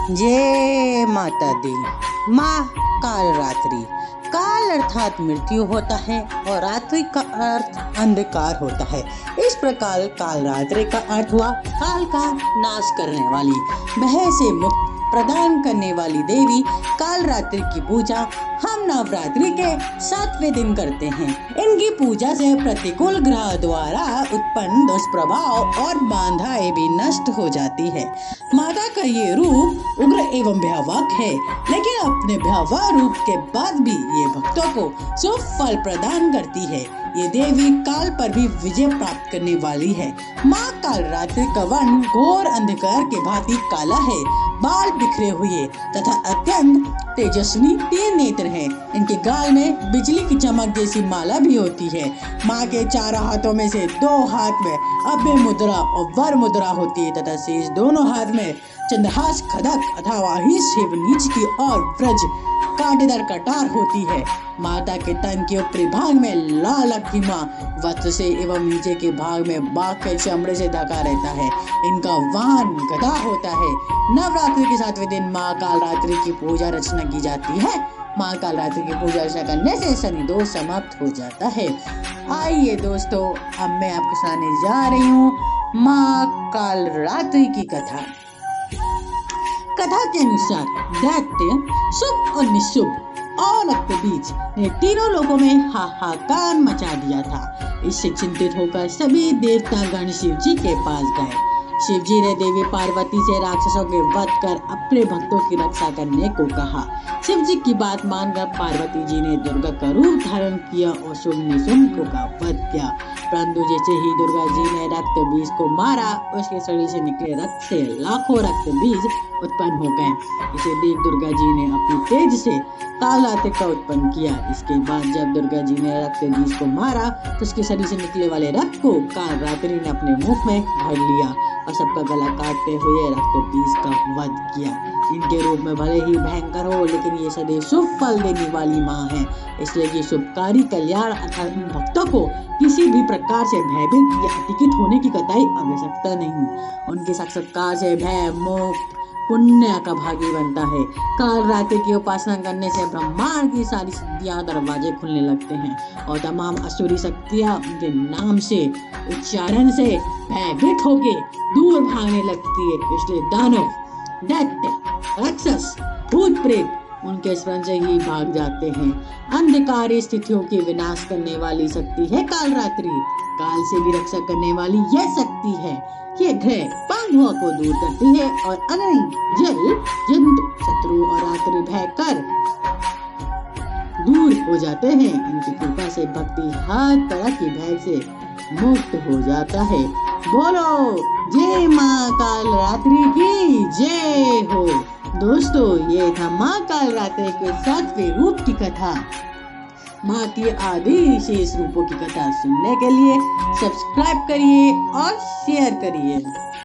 जय माता दी। माँ कालरात्रि। काल अर्थात मृत्यु होता है और रात्रि का अर्थ अंधकार होता है। इस प्रकार कालरात्रि का अर्थ हुआ काल का नाश करने वाली, भय से मुक्त प्रदान करने वाली देवी कालरात्रि की पूजा हम नवरात्रि के 7वें दिन करते हैं। इनकी पूजा से प्रतिकूल ग्रह द्वारा उत्पन्न दुष्प्रभाव और बाधाएं भी नष्ट हो जाती है। माता का ये रूप उग्र एवं भयावह है, लेकिन अपने भयावह रूप के बाद भी ये भक्तों को शुभ फल प्रदान करती है। ये देवी काल पर भी विजय प्राप्त करने वाली है। माँ कालरात्रि का वर्ण घोर अंधकार के भांति काला है। बाल बिखरे हुए तथा अत्यंत तेजस्वी 3 नेत्र हैं। इनके गाल में बिजली की चमक जैसी माला भी होती है। माँ के 4 हाथों में से 2 हाथ में अभय मुद्रा और वर मुद्रा होती है तथा शेष दोनों हाथ में चंद्रहास खदक अथवा शिव नीच की और व्रज कांटेदार कटार होती है। माता के तन के ऊपरी भाग में लाल अक्षिमा वस्त्र से एवं नीचे के भाग में बाघ के चमड़े से ढका रहता है। इनका वाहन गदा होता है। नवरात्रि के 7वें दिन माँ कालरात्रि की पूजा अर्चना की जाती है। माँ कालरात्रि की पूजा अर्चना करने से शनि दोष समाप्त हो जाता है। आइए दोस्तों, अब मैं आपको सुनाने जा रही हूँ माँ कालरात्रि की कथा। कथा के अनुसार दैत्य, शुभ और निशुभ और रक्तबीज ने तीनों लोगों में हाहाकार मचा दिया था। इससे चिंतित होकर सभी देवता गण शिव जी के पास गए। शिव जी ने देवी पार्वती से राक्षसों के वध कर अपने भक्तों की रक्षा करने को कहा। शिव जी की बात मानकर पार्वती जी ने दुर्गा का रूप धारण किया और शुभ निशुम्भ का वध किया। परंतु जैसे ही दुर्गा जी ने रक्त बीज को मारा, उसके शरीर से निकले रक्त से लाखों रक्त बीज उत्पन्न हो गए। इसे देख दुर्गा जी ने अपनी तेज से कालरात्रि का उत्पन्न किया। इसके बाद जब दुर्गा जी ने रक्त बीज को मारा तो उसके शरीर से निकले वाले रक्त को कालरात्रि ने अपने मुख में भर लिया और सबका गला काटते हुए रक्त बीज का वध किया। इनके रूप में भले ही भयंकर हो, लेकिन ये सदैव शुभ फल देने वाली माँ है। इसलिए ये शुभकारी कल्याण अर्थात इन भक्तों को किसी भी प्रकार से भयभीत या अतिकित होने की कतई आवश्यकता नहीं। उनके साक्षात्कार से भय मुक्त पुण्य का भागी बनता है। कालरात्रि की उपासना करने से ब्रह्मांड की सारी सिद्धियां दरवाजे खुलने लगते हैं और तमाम असुरी शक्तियां उनके नाम से उच्चारण से भयभीत होके दूर भागने लगती है। इसलिए दानव, दैत्य, राक्षस, भूत प्रेत उनके स्मरण से ही भाग जाते हैं। अंधकारी स्थितियों की विनाश करने वाली शक्ति है कालरात्रि। काल से भी रक्षा करने वाली यह शक्ति है। ये ग्रह बांधुआ को दूर करती है और अन्न, जल, जंतु, शत्रु और रात्रि भय कर दूर हो जाते हैं। इनकी कृपा से भक्ति हर तरह की भय से मुक्त हो जाता है। बोलो जय माँ कालरात्रि की जय हो। दोस्तों, ये था माँ कालरात्रि के 7वें रूप की कथा। माँ की आदि शेष रूपों की कथा सुनने के लिए सब्सक्राइब करिए और शेयर करिए।